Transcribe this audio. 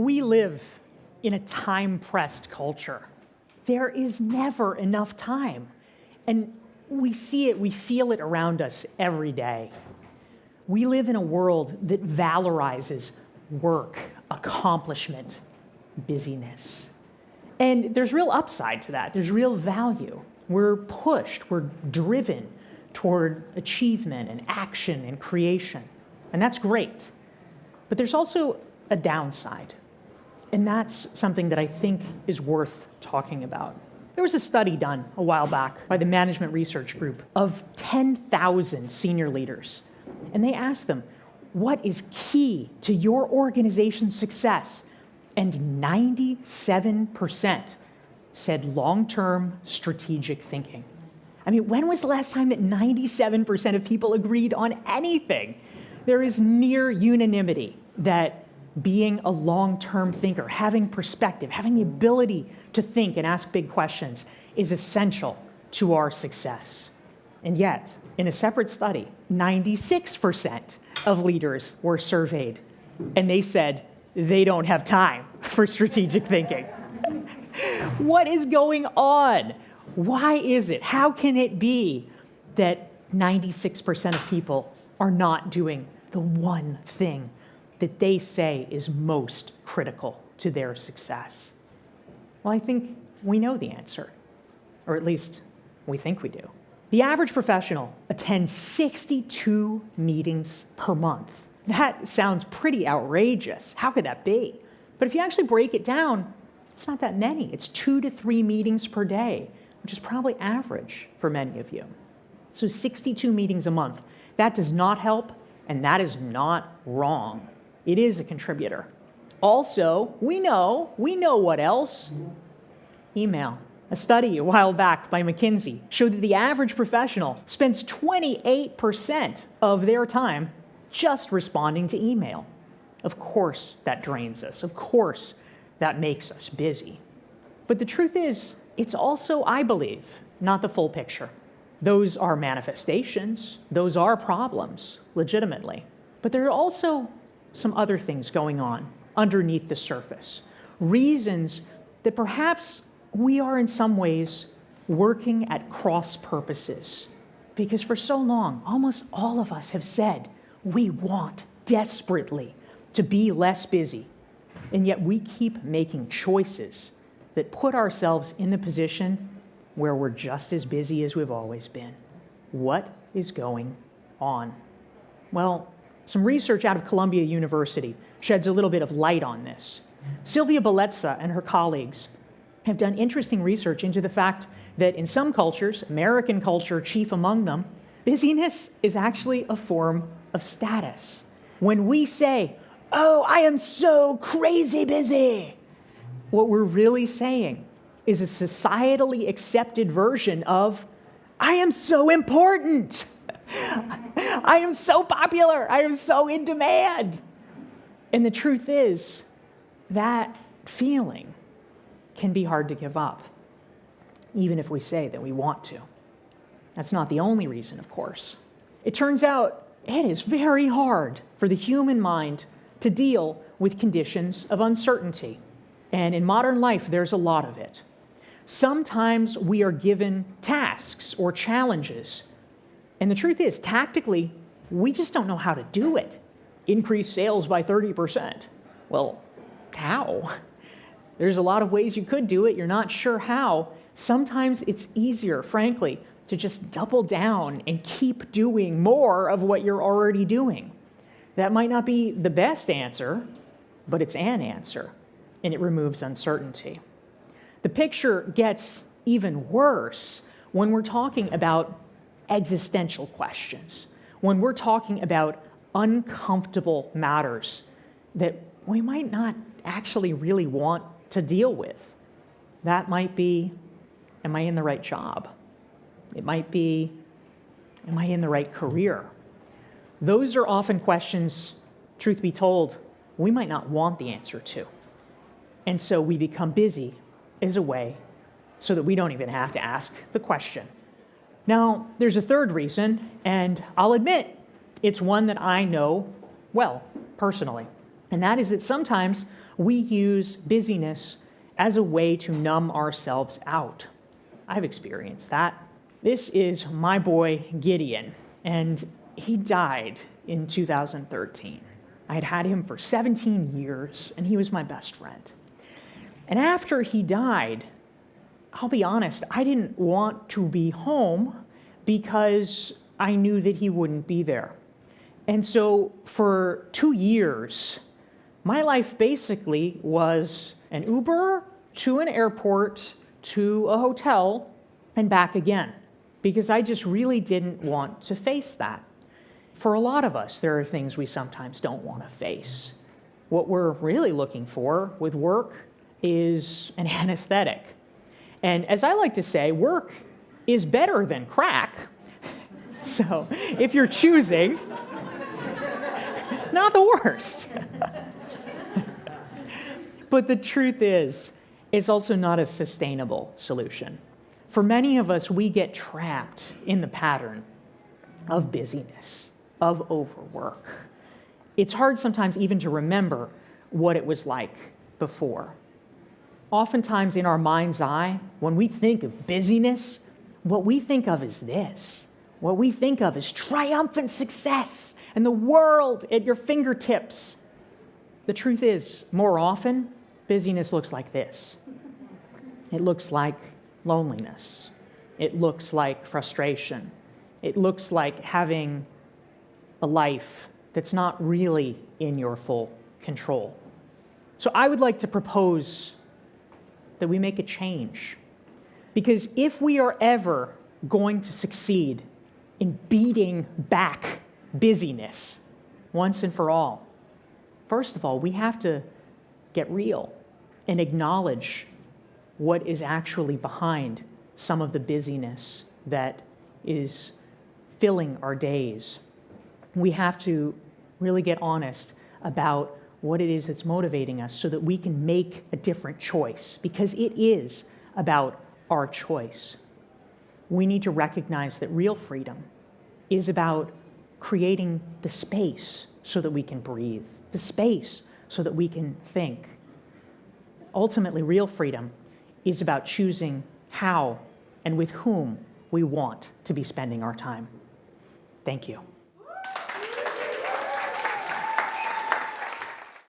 We live in a time-pressed culture. There is never enough time. And we see it, we feel it around us every day. We live in a world that valorizes work, accomplishment, busyness. And there's real upside to that. There's real value. We're pushed, we're driven toward achievement and action and creation. And that's great. But there's also a downside. And that's something that I think is worth talking about. There was a study done a while back by the Management Research Group of 10,000 senior leaders. And they asked them, what is key to your organization's success? And 97% said long-term strategic thinking. I mean, when was the last time that 97% of people agreed on anything? There is near unanimity that being a long-term thinker, having perspective, having the ability to think and ask big questions is essential to our success. And yet, in a separate study, 96% of leaders were surveyed, and they said they don't have time for strategic thinking. What is going on? Why is it? How can it be that 96% of people are not doing the one thing that they say is most critical to their success? Well, I think we know the answer, or at least we think we do. The average professional attends 62 meetings per month. That sounds pretty outrageous. How could that be? But if you actually break it down, it's not that many. It's 2 to 3 meetings per day, which is probably average for many of you. So 62 meetings a month. That does not help, and that is not wrong. It is a contributor. Also, we know what else? Email. A study a while back by McKinsey showed that the average professional spends 28% of their time just responding to email. Of course that drains us. Of course that makes us busy. But the truth is, it's also, I believe, not the full picture. Those are manifestations. Those are problems, legitimately. But there are also some other things going on underneath the surface. Reasons that perhaps we are in some ways working at cross purposes. Because for so long, almost all of us have said we want desperately to be less busy. And yet we keep making choices that put ourselves in the position where we're just as busy as we've always been. What is going on? Well, some research out of Columbia University sheds a little bit of light on this. Sylvia Bellezza and her colleagues have done interesting research into the fact that in some cultures, American culture chief among them, busyness is actually a form of status. When we say, "Oh, I am so crazy busy," what we're really saying is a societally accepted version of, "I am so important. I am so popular. I am so in demand." And the truth is, that feeling can be hard to give up, even if we say that we want to. That's not the only reason, of course. It turns out it is very hard for the human mind to deal with conditions of uncertainty. And in modern life, there's a lot of it. Sometimes we are given tasks or challenges. And the truth is, tactically, we just don't know how to do it. Increase sales by 30%. Well, how? There's a lot of ways you could do it. You're not sure how. Sometimes it's easier, frankly, to just double down and keep doing more of what you're already doing. That might not be the best answer, but it's an answer, and it removes uncertainty. The picture gets even worse when we're talking about existential questions, when we're talking about uncomfortable matters that we might not actually really want to deal with. That might be, am I in the right job? It might be, am I in the right career? Those are often questions, truth be told, we might not want the answer to. And so we become busy as a way so that we don't even have to ask the question. Now, there's a third reason, and I'll admit it's one that I know well, personally. And that is that sometimes we use busyness as a way to numb ourselves out. I've experienced that. This is my boy Gideon, and he died in 2013. I had had him for 17 years, and he was my best friend. And after he died, I'll be honest, I didn't want to be home because I knew that he wouldn't be there. And so for 2 years, my life basically was an Uber to an airport, to a hotel, and back again, because I just really didn't want to face that. For a lot of us, there are things we sometimes don't want to face. What we're really looking for with work is an anesthetic. And as I like to say, work is better than crack. So if you're choosing, not the worst. But the truth is, it's also not a sustainable solution. For many of us, we get trapped in the pattern of busyness, of overwork. It's hard sometimes even to remember what it was like before. Oftentimes in our mind's eye, when we think of busyness, what we think of is this. What we think of is triumphant success and the world at your fingertips. The truth is, more often, busyness looks like this. It looks like loneliness. It looks like frustration. It looks like having a life that's not really in your full control. So I would like to propose that we make a change. Because if we are ever going to succeed in beating back busyness once and for all, first of all, we have to get real and acknowledge what is actually behind some of the busyness that is filling our days. We have to really get honest about what it is that's motivating us so that we can make a different choice, because it is about our choice. We need to recognize that real freedom is about creating the space so that we can breathe, the space so that we can think. Ultimately, real freedom is about choosing how and with whom we want to be spending our time. Thank you.